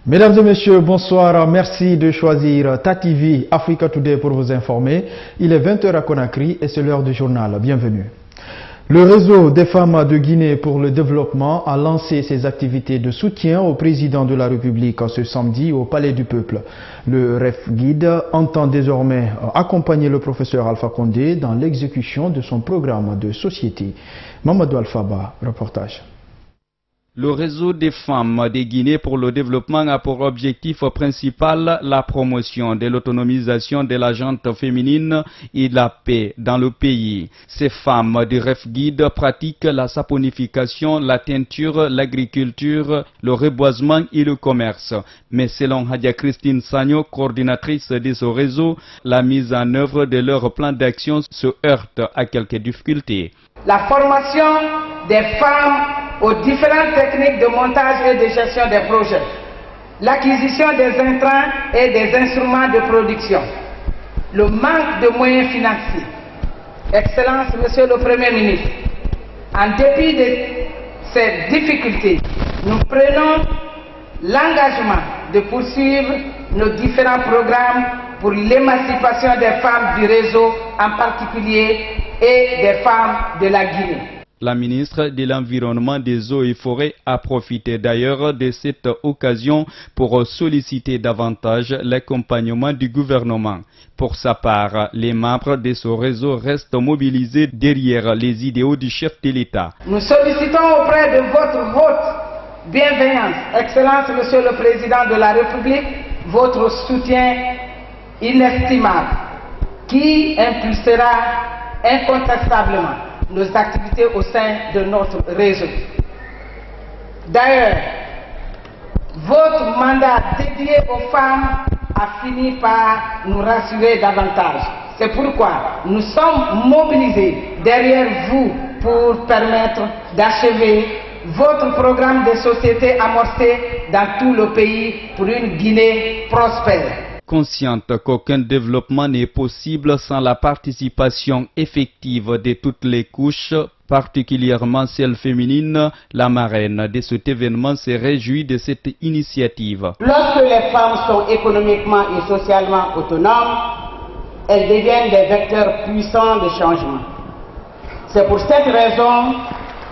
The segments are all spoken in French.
Mesdames et messieurs, bonsoir. Merci de choisir TATV Africa Today pour vous informer. Il est 20h à Conakry et c'est l'heure du journal. Bienvenue. Le réseau des femmes de Guinée pour le développement a lancé ses activités de soutien au président de la République ce samedi au Palais du Peuple. Le REF Guide entend désormais accompagner le professeur Alpha Condé dans l'exécution de son programme de société. Mamadou Alphaba, reportage. Le réseau des femmes de Guinée pour le développement a pour objectif principal la promotion de l'autonomisation de la gente féminine et la paix dans le pays. Ces femmes du REF Guide pratiquent la saponification, la teinture, l'agriculture, le reboisement et le commerce. Mais selon Hadia Christine Sagno, coordinatrice de ce réseau, la mise en œuvre de leur plan d'action se heurte à quelques difficultés. La formation des femmes aux différentes techniques de montage et de gestion des projets, l'acquisition des intrants et des instruments de production, le manque de moyens financiers. Excellence, Monsieur le Premier ministre, en dépit de ces difficultés, nous prenons l'engagement de poursuivre nos différents programmes pour l'émancipation des femmes du réseau, en particulier, et des femmes de la Guinée. La ministre de l'Environnement, des Eaux et Forêts a profité d'ailleurs de cette occasion pour solliciter davantage l'accompagnement du gouvernement. Pour sa part, les membres de ce réseau restent mobilisés derrière les idéaux du chef de l'État. Nous sollicitons auprès de votre haute bienveillance, Excellence Monsieur le Président de la République, votre soutien inestimable qui impulsera incontestablement nos activités au sein de notre réseau. D'ailleurs, votre mandat dédié aux femmes a fini par nous rassurer davantage. C'est pourquoi nous sommes mobilisés derrière vous pour permettre d'achever votre programme de société amorcé dans tout le pays pour une Guinée prospère. Consciente qu'aucun développement n'est possible sans la participation effective de toutes les couches, particulièrement celle féminine, la marraine de cet événement se réjouit de cette initiative. Lorsque les femmes sont économiquement et socialement autonomes, elles deviennent des vecteurs puissants de changement. C'est pour cette raison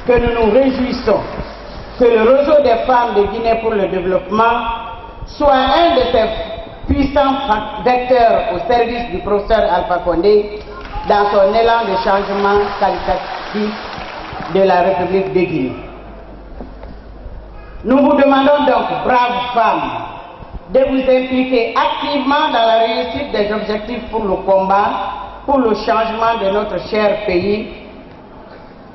que nous nous réjouissons que le réseau des femmes de Guinée pour le développement soit un de ces puissant vecteur au service du professeur Alpha Condé dans son élan de changement qualitatif de la République de Guinée. Nous vous demandons donc, braves femmes, de vous impliquer activement dans la réussite des objectifs pour le combat, pour le changement de notre cher pays,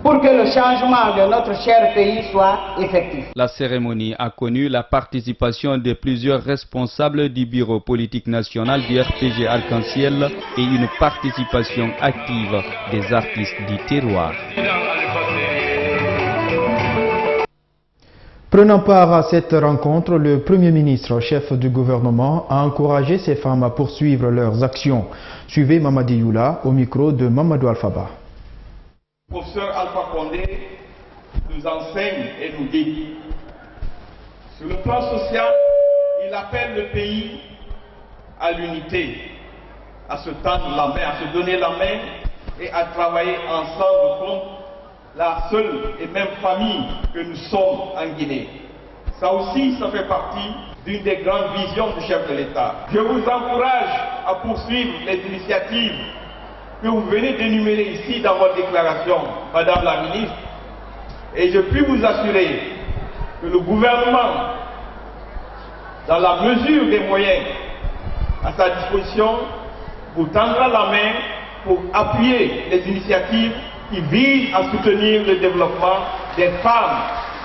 pour que le changement de notre cher pays soit effectif. La cérémonie a connu la participation de plusieurs responsables du bureau politique national du RPG Arc-en-Ciel et une participation active des artistes du terroir. Prenant part à cette rencontre, le Premier ministre, chef du gouvernement, a encouragé ces femmes à poursuivre leurs actions. Suivez Mamadi Youla au micro de Mamadou Alphaba. Le professeur Alpha Condé nous enseigne et nous dit, sur le plan social, il appelle le pays à l'unité, à se tendre la main, à se donner la main et à travailler ensemble comme la seule et même famille que nous sommes en Guinée. Ça aussi, ça fait partie d'une des grandes visions du chef de l'État. Je vous encourage à poursuivre les initiatives que vous venez d'énumérer ici dans votre déclaration, Madame la Ministre, et je puis vous assurer que le gouvernement, dans la mesure des moyens à sa disposition, vous tendra la main pour appuyer les initiatives qui visent à soutenir le développement des femmes,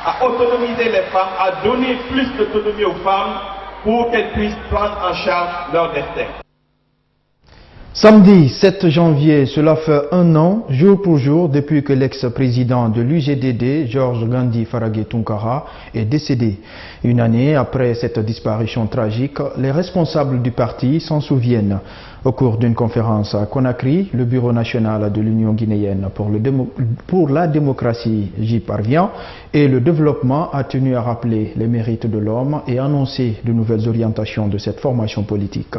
à autonomiser les femmes, à donner plus d'autonomie aux femmes pour qu'elles puissent prendre en charge leur destin. Samedi 7 janvier, cela fait un an, jour pour jour, depuis que l'ex-président de l'UGDD, Georges Gandhi Faraghe Tounkara, est décédé. Une année après cette disparition tragique, les responsables du parti s'en souviennent. Au cours d'une conférence à Conakry, le Bureau national de l'Union guinéenne pour la démocratie j'y parvient et le développement a tenu à rappeler les mérites de l'homme et annoncer de nouvelles orientations de cette formation politique.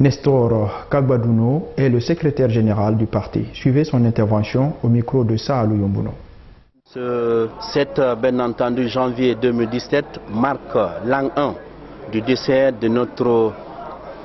Nestor Kagbadouno est le secrétaire général du parti. Suivez son intervention au micro de Saalou Yombuno. Ce 7 bien entendu janvier 2017 marque l'an 1 du décès de notre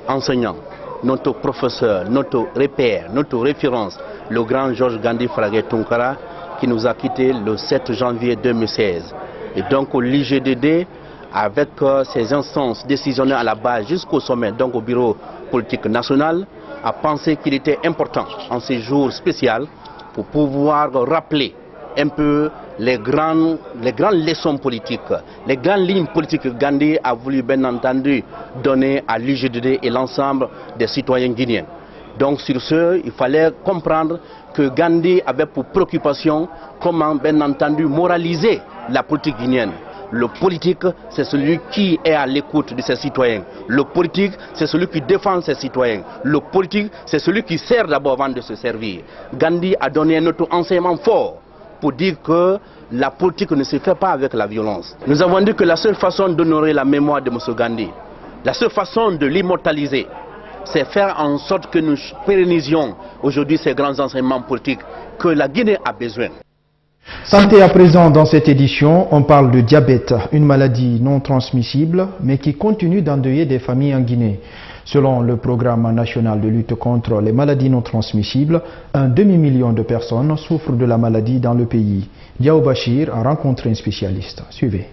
enseignant, notre professeur, notre repère, notre référence, le grand Georges Gandhi Faraghe Tounkara, qui nous a quittés le 7 janvier 2016. Et donc l'IGDD, avec ses instances décisionnelles à la base jusqu'au sommet, donc au bureau politique national, a pensé qu'il était important en ces jours spéciaux pour pouvoir rappeler un peu les grandes leçons politiques, les grandes lignes politiques que Gandhi a voulu bien entendu donner à l'UGDD et l'ensemble des citoyens guinéens. Donc sur ce, il fallait comprendre que Gandhi avait pour préoccupation comment bien entendu moraliser la politique guinéenne. Le politique, c'est celui qui est à l'écoute de ses citoyens. Le politique, c'est celui qui défend ses citoyens. Le politique, c'est celui qui sert d'abord avant de se servir. Gandhi a donné un autre enseignement fort pour dire que la politique ne se fait pas avec la violence. Nous avons dit que la seule façon d'honorer la mémoire de M. Gandhi, la seule façon de l'immortaliser, c'est faire en sorte que nous pérennisions aujourd'hui ces grands enseignements politiques que la Guinée a besoin. Santé à présent dans cette édition, on parle de diabète, une maladie non transmissible mais qui continue d'endeuiller des familles en Guinée. Selon le programme national de lutte contre les maladies non transmissibles, un demi-million de personnes souffrent de la maladie dans le pays. Diao Bachir a rencontré un spécialiste. Suivez.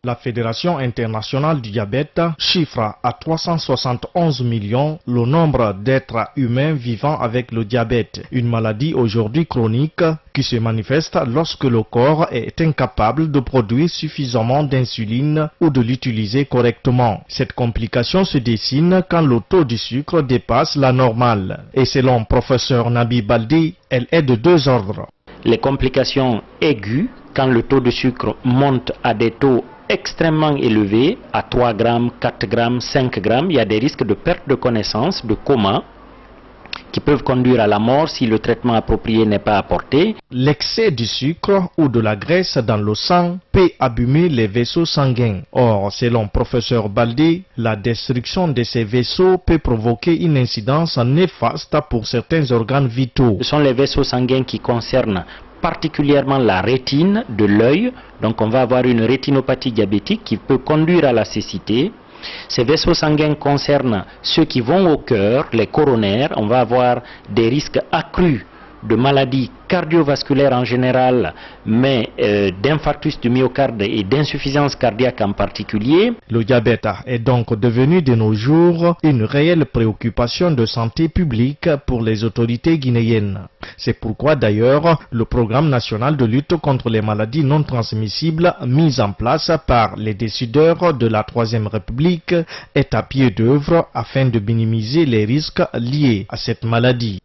La Fédération internationale du diabète chiffre à 371 millions le nombre d'êtres humains vivant avec le diabète, une maladie aujourd'hui chronique qui se manifeste lorsque le corps est incapable de produire suffisamment d'insuline ou de l'utiliser correctement. Cette complication se dessine quand le taux du sucre dépasse la normale. Et selon professeur Nabi Baldi, elle est de deux ordres. Les complications aiguës, quand le taux de sucre monte à des taux extrêmement élevés, à 3 grammes, 4 grammes, 5 grammes, il y a des risques de perte de connaissance, de coma, qui peuvent conduire à la mort si le traitement approprié n'est pas apporté. L'excès du sucre ou de la graisse dans le sang peut abîmer les vaisseaux sanguins. Or, selon professeur Baldi, la destruction de ces vaisseaux peut provoquer une incidence néfaste pour certains organes vitaux. Ce sont les vaisseaux sanguins qui concernent particulièrement la rétine de l'œil. Donc on va avoir une rétinopathie diabétique qui peut conduire à la cécité. Ces vaisseaux sanguins concernent ceux qui vont au cœur, les coronaires. On va avoir des risques accrus de maladies cardiovasculaires en général, mais d'infarctus du myocarde et d'insuffisance cardiaque en particulier. Le diabète est donc devenu de nos jours une réelle préoccupation de santé publique pour les autorités guinéennes. C'est pourquoi d'ailleurs le programme national de lutte contre les maladies non transmissibles mis en place par les décideurs de la Troisième République est à pied d'œuvre afin de minimiser les risques liés à cette maladie.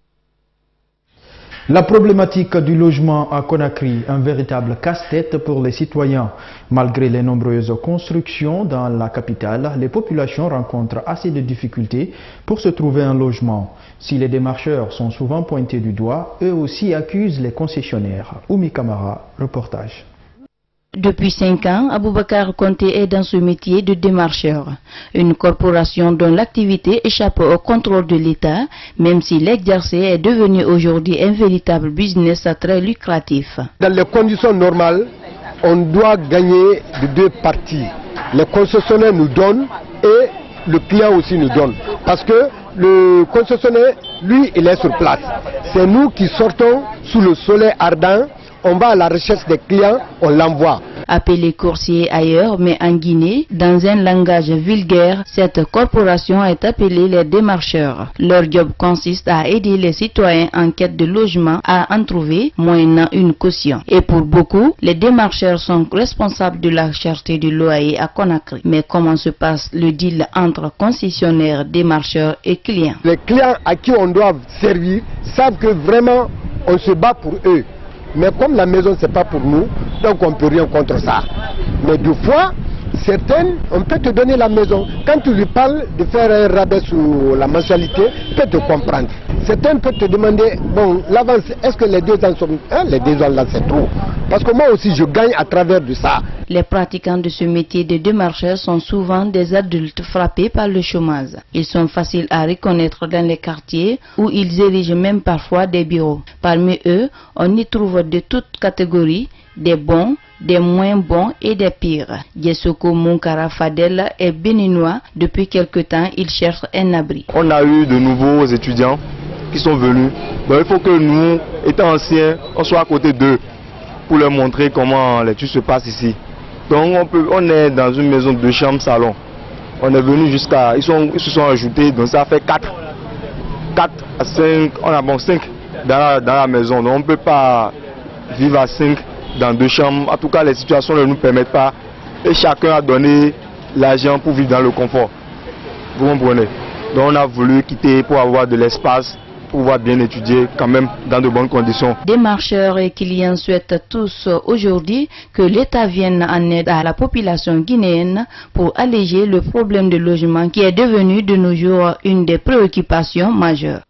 La problématique du logement à Conakry, un véritable casse-tête pour les citoyens. Malgré les nombreuses constructions dans la capitale, les populations rencontrent assez de difficultés pour se trouver un logement. Si les démarcheurs sont souvent pointés du doigt, eux aussi accusent les concessionnaires. Oumi Kamara, reportage. Depuis 5 ans, Aboubakar Konté est dans ce métier de démarcheur. Une corporation dont l'activité échappe au contrôle de l'État, même si l'exercer est devenu aujourd'hui un véritable business très lucratif. Dans les conditions normales, on doit gagner de deux parties. Les concessionnaires nous donnent et le client aussi nous donne. Parce que le concessionnaire, lui, il est sur place. C'est nous qui sortons sous le soleil ardent. On va à la recherche des clients, on l'envoie. Appelée coursier ailleurs, mais en Guinée, dans un langage vulgaire, cette corporation est appelée les démarcheurs. Leur job consiste à aider les citoyens en quête de logement à en trouver, moyennant une caution. Et pour beaucoup, les démarcheurs sont responsables de la cherté du loyer à Conakry. Mais comment se passe le deal entre concessionnaires, démarcheurs et clients? Les clients à qui on doit servir savent que vraiment on se bat pour eux. Mais comme la maison c'est pas pour nous, donc on peut rien contre ça. Mais deux fois, certaines, on peut te donner la maison. Quand tu lui parles de faire un rabais sur la mensualité, il peut te comprendre. Certains peuvent te demander, bon, l'avance, est-ce que les 2 ans sont... les 2 ans là c'est trop. Parce que moi aussi je gagne à travers de ça. Les pratiquants de ce métier de démarcheur sont souvent des adultes frappés par le chômage. Ils sont faciles à reconnaître dans les quartiers où ils érigent même parfois des bureaux. Parmi eux, on y trouve de toutes catégories, des bons, des moins bons et des pires. Yesoko Munkara Fadel est béninois. Depuis quelque temps, il cherche un abri. On a eu de nouveaux étudiants qui sont venus. Donc il faut que nous, étant anciens, on soit à côté d'eux pour leur montrer comment l'étude se passe ici. Donc on est dans une maison de 2 chambres salon. On est venu jusqu'à... Ils se sont ajoutés, donc ça fait 4 à 5, on a 5 dans la maison. Donc on ne peut pas vivre à 5 dans 2 chambres. En tout cas, les situations ne nous permettent pas. Et chacun a donné l'argent pour vivre dans le confort. Vous comprenez? Donc on a voulu quitter pour avoir de l'espace, pour pouvoir bien étudier quand même dans de bonnes conditions. Démarcheurs et clients souhaitent tous aujourd'hui que l'État vienne en aide à la population guinéenne pour alléger le problème de logement qui est devenu de nos jours une des préoccupations majeures.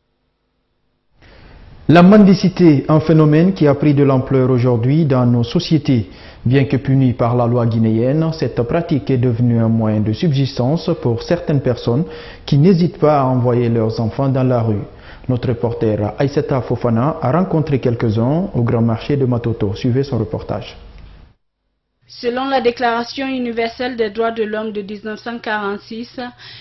La mendicité, un phénomène qui a pris de l'ampleur aujourd'hui dans nos sociétés. Bien que punie par la loi guinéenne, cette pratique est devenue un moyen de subsistance pour certaines personnes qui n'hésitent pas à envoyer leurs enfants dans la rue. Notre reporter Aïssata Fofana a rencontré quelques-uns au grand marché de Matoto. Suivez son reportage. Selon la Déclaration universelle des droits de l'homme de 1946,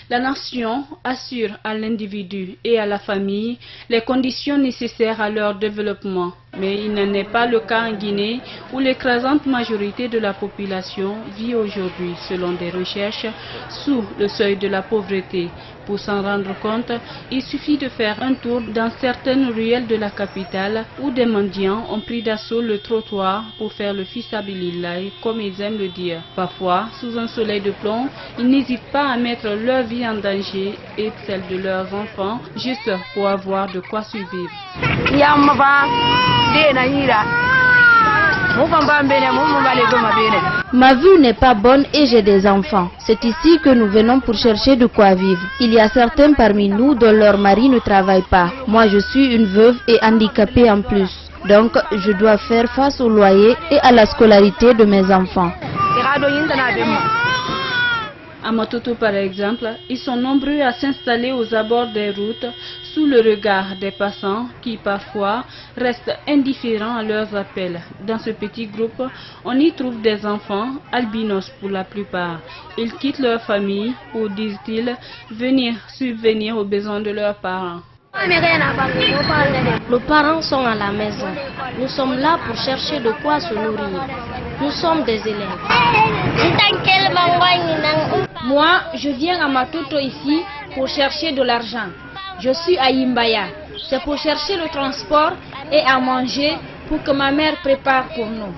la nation assure à l'individu et à la famille les conditions nécessaires à leur développement. Mais il n'en est pas le cas en Guinée, où l'écrasante majorité de la population vit aujourd'hui, selon des recherches, sous le seuil de la pauvreté. Pour s'en rendre compte, il suffit de faire un tour dans certaines ruelles de la capitale, où des mendiants ont pris d'assaut le trottoir pour faire le fisabilillah, comme ils aiment le dire. Parfois, sous un soleil de plomb, ils n'hésitent pas à mettre leur vie en danger et celle de leurs enfants, juste pour avoir de quoi survivre. Ma vue n'est pas bonne et j'ai des enfants. C'est ici que nous venons pour chercher de quoi vivre. Il y a certains parmi nous dont leur mari ne travaille pas. Moi, je suis une veuve et handicapée en plus. Donc, je dois faire face au loyer et à la scolarité de mes enfants. À Matoto, par exemple, ils sont nombreux à s'installer aux abords des routes sous le regard des passants qui parfois restent indifférents à leurs appels. Dans ce petit groupe, on y trouve des enfants, albinos pour la plupart. Ils quittent leur famille pour, disent-ils, venir subvenir aux besoins de leurs parents. Nos parents sont à la maison. Nous sommes là pour chercher de quoi se nourrir. Nous sommes des élèves. Moi, je viens à Matoto ici pour chercher de l'argent. Je suis à Imbaya. C'est pour chercher le transport et à manger pour que ma mère prépare pour nous.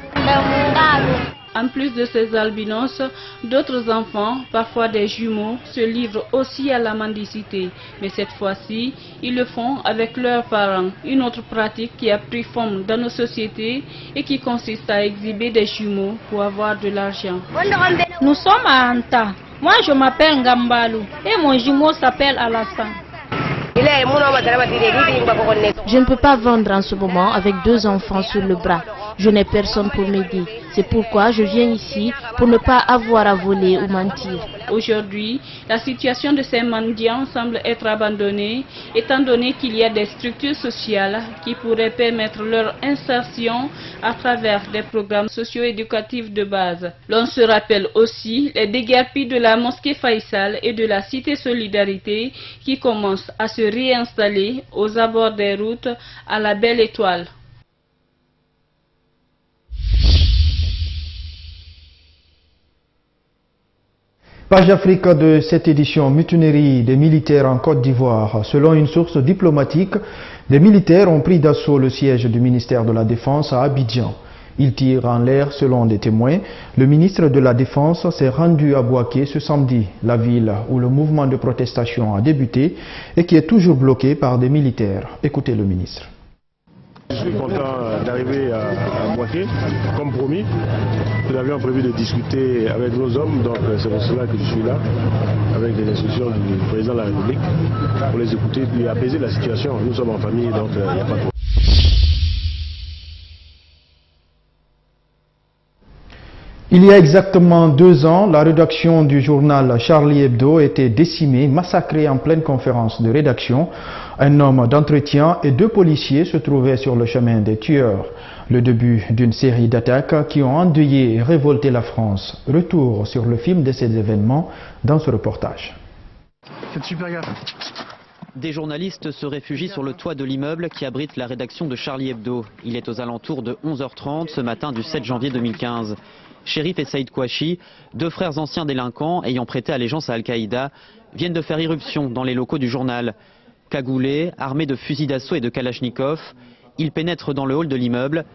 En plus de ces albinos, d'autres enfants, parfois des jumeaux, se livrent aussi à la mendicité. Mais cette fois-ci, ils le font avec leurs parents. Une autre pratique qui a pris forme dans nos sociétés et qui consiste à exhiber des jumeaux pour avoir de l'argent. Nous sommes à Anta. Moi, je m'appelle Ngambalou et mon jumeau s'appelle Alassane. Je ne peux pas vendre en ce moment avec 2 enfants sur le bras. Je n'ai personne pour m'aider. C'est pourquoi je viens ici pour ne pas avoir à voler ou mentir. Aujourd'hui, la situation de ces mendiants semble être abandonnée, étant donné qu'il y a des structures sociales qui pourraient permettre leur insertion à travers des programmes socio-éducatifs de base. L'on se rappelle aussi les déguerpis de la mosquée Faisal et de la cité Solidarité qui commencent à se réinstaller aux abords des routes à la Belle Étoile. Page Afrique de cette édition, mutinerie des militaires en Côte d'Ivoire. Selon une source diplomatique, des militaires ont pris d'assaut le siège du ministère de la Défense à Abidjan. Ils tirent en l'air selon des témoins. Le ministre de la Défense s'est rendu à Bouaké ce samedi, la ville où le mouvement de protestation a débuté et qui est toujours bloqué par des militaires. Écoutez le ministre. Je suis content d'arriver à Bouaké, comme promis. Nous avions prévu de discuter avec nos hommes, donc c'est pour cela que je suis là, avec les instructions du président de la République, pour les écouter et apaiser la situation. Nous sommes en famille, donc il n'y a pas de problème. Il y a exactement 2 ans, la rédaction du journal Charlie Hebdo était décimée, massacrée en pleine conférence de rédaction. Un homme d'entretien et 2 policiers se trouvaient sur le chemin des tueurs. Le début d'une série d'attaques qui ont endeuillé et révolté la France. Retour sur le film de ces événements dans ce reportage. Faites super gaffe. Des journalistes se réfugient sur le toit de l'immeuble qui abrite la rédaction de Charlie Hebdo. Il est aux alentours de 11h30 ce matin du 7 janvier 2015. Chérif et Saïd Kouachi, 2 frères anciens délinquants ayant prêté allégeance à Al-Qaïda, viennent de faire irruption dans les locaux du journal. Cagoulés, armés de fusils d'assaut et de kalachnikov, ils pénètrent dans le hall de l'immeuble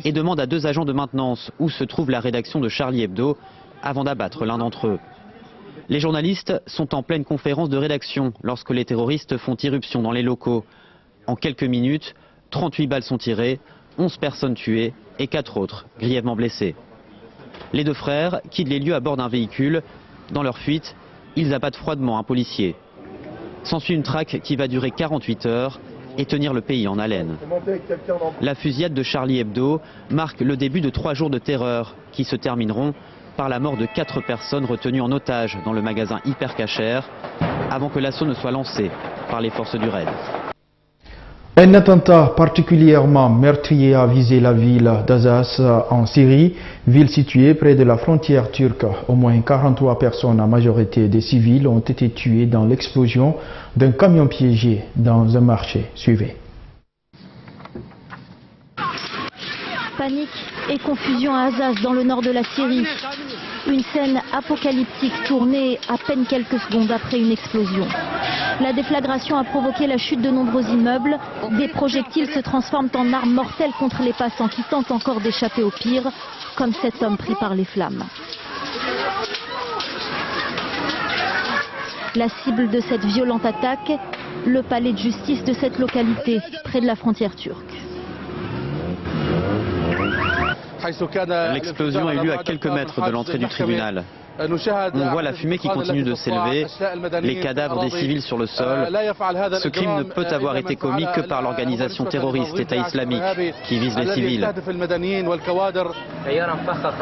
et demandent à 2 agents de maintenance où se trouve la rédaction de Charlie Hebdo avant d'abattre l'un d'entre eux. Les journalistes sont en pleine conférence de rédaction lorsque les terroristes font irruption dans les locaux. En quelques minutes, 38 balles sont tirées, 11 personnes tuées et 4 autres grièvement blessées. Les 2 frères quittent les lieux à bord d'un véhicule. Dans leur fuite, ils abattent froidement un policier. S'ensuit une traque qui va durer 48 heures et tenir le pays en haleine. La fusillade de Charlie Hebdo marque le début de 3 jours de terreur qui se termineront par la mort de 4 personnes retenues en otage dans le magasin Hyper Cacher avant que l'assaut ne soit lancé par les forces du raid. Un attentat particulièrement meurtrier a visé la ville d'Azaz en Syrie, ville située près de la frontière turque. Au moins 43 personnes, en majorité des civils, ont été tuées dans l'explosion d'un camion piégé dans un marché. Suivez. Panique et confusion à Azaz dans le nord de la Syrie. Une scène apocalyptique tournée à peine quelques secondes après une explosion. La déflagration a provoqué la chute de nombreux immeubles. Des projectiles se transforment en armes mortelles contre les passants qui tentent encore d'échapper au pire, comme cet homme pris par les flammes. La cible de cette violente attaque, le palais de justice de cette localité, près de la frontière turque. L'explosion a eu lieu à quelques mètres de l'entrée du tribunal. On voit la fumée qui continue de s'élever, les cadavres des civils sur le sol. Ce crime ne peut avoir été commis que par l'organisation terroriste État islamique qui vise les civils.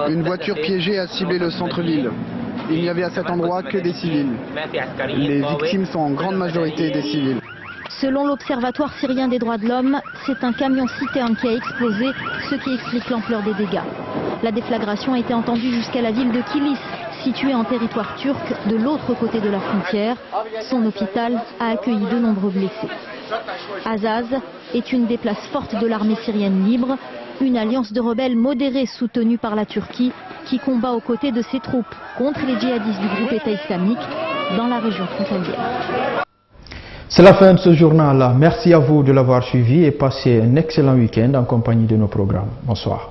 Une voiture piégée a ciblé le centre-ville. Il n'y avait à cet endroit que des civils. Les victimes sont en grande majorité des civils. Selon l'Observatoire syrien des droits de l'homme, c'est un camion citerne qui a explosé, ce qui explique l'ampleur des dégâts. La déflagration a été entendue jusqu'à la ville de Kilis, située en territoire turc de l'autre côté de la frontière. Son hôpital a accueilli de nombreux blessés. Azaz est une des places fortes de l'armée syrienne libre, une alliance de rebelles modérés soutenue par la Turquie qui combat aux côtés de ses troupes contre les djihadistes du groupe État islamique dans la région frontalière. C'est la fin de ce journal. Merci à vous de l'avoir suivi et passez un excellent week-end en compagnie de nos programmes. Bonsoir.